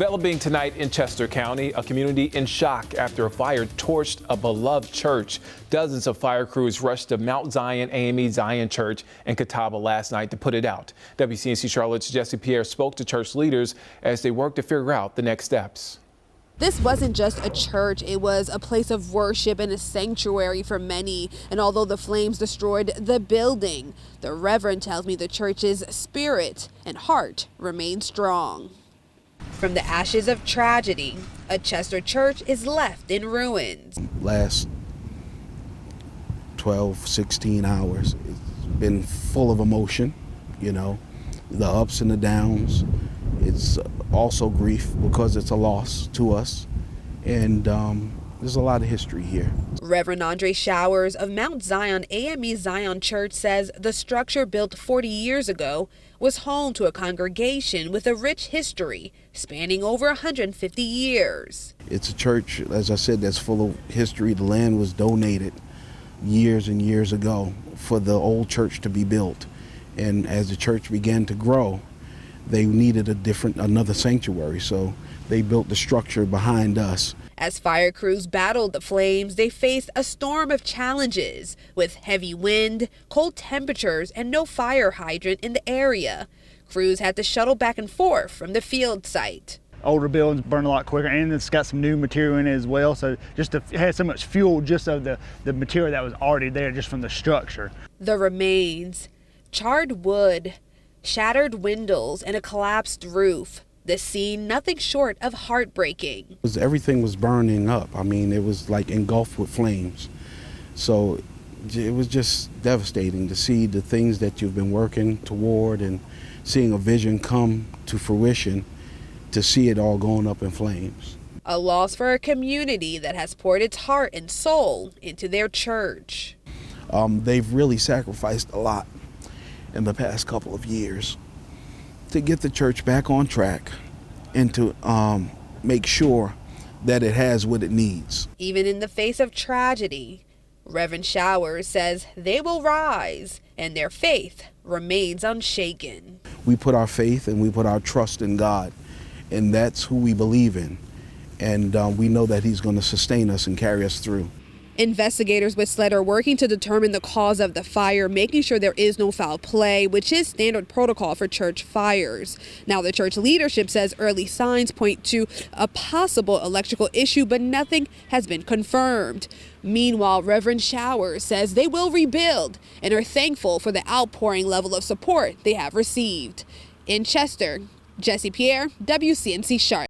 Developing tonight in Chester County, a community in shock after a fire torched a beloved church. Dozens of fire crews rushed to Mount Zion AME Zion Church in Catawba last night to put it out. WCNC Charlotte's Jesse Pierre spoke to church leaders as they worked to figure out the next steps. This wasn't just a church, it was a place of worship and a sanctuary for many. And although the flames destroyed the building, the Reverend tells me the church's spirit and heart remain strong. From the ashes of tragedy, a Chester church is left in ruins. Last 12, 16 hours, it's been full of emotion, you know, the ups and the downs. It's also grief because it's a loss to us, and there's a lot of history here. Reverend Andre Showers of Mount Zion AME Zion Church says the structure built 40 years ago was home to a congregation with a rich history spanning over 150 years. It's a church, as I said, that's full of history. The land was donated years and years ago for the old church to be built, and as the church began to grow, they needed another sanctuary, so they built the structure behind us. As fire crews battled the flames, they faced a storm of challenges with heavy wind, cold temperatures, and no fire hydrant in the area. Crews had to shuttle back and forth from the field site. Older buildings burn a lot quicker, and it's got some new material in it as well, so it had so much fuel just of the material that was already there just from the structure. The remains, charred wood, shattered windows, and a collapsed roof. The scene nothing short of heartbreaking. Everything was burning up. I mean, it was like engulfed with flames. So it was just devastating to see the things that you've been working toward and seeing a vision come to fruition, to see it all going up in flames. A loss for a community that has poured its heart and soul into their church. They've really sacrificed a lot in the past couple of years to get the church back on track and to make sure that it has what it needs. Even in the face of tragedy, Reverend Showers says they will rise and their faith remains unshaken. We put our faith and we put our trust in God, and that's who we believe in. And we know that He's going to sustain us and carry us through. Investigators with SLED are working to determine the cause of the fire, making sure there is no foul play, which is standard protocol for church fires. Now, the church leadership says early signs point to a possible electrical issue, but nothing has been confirmed. Meanwhile, Reverend Showers says they will rebuild and are thankful for the outpouring level of support they have received. In Chester, Jesse Pierre, WCNC Charlotte.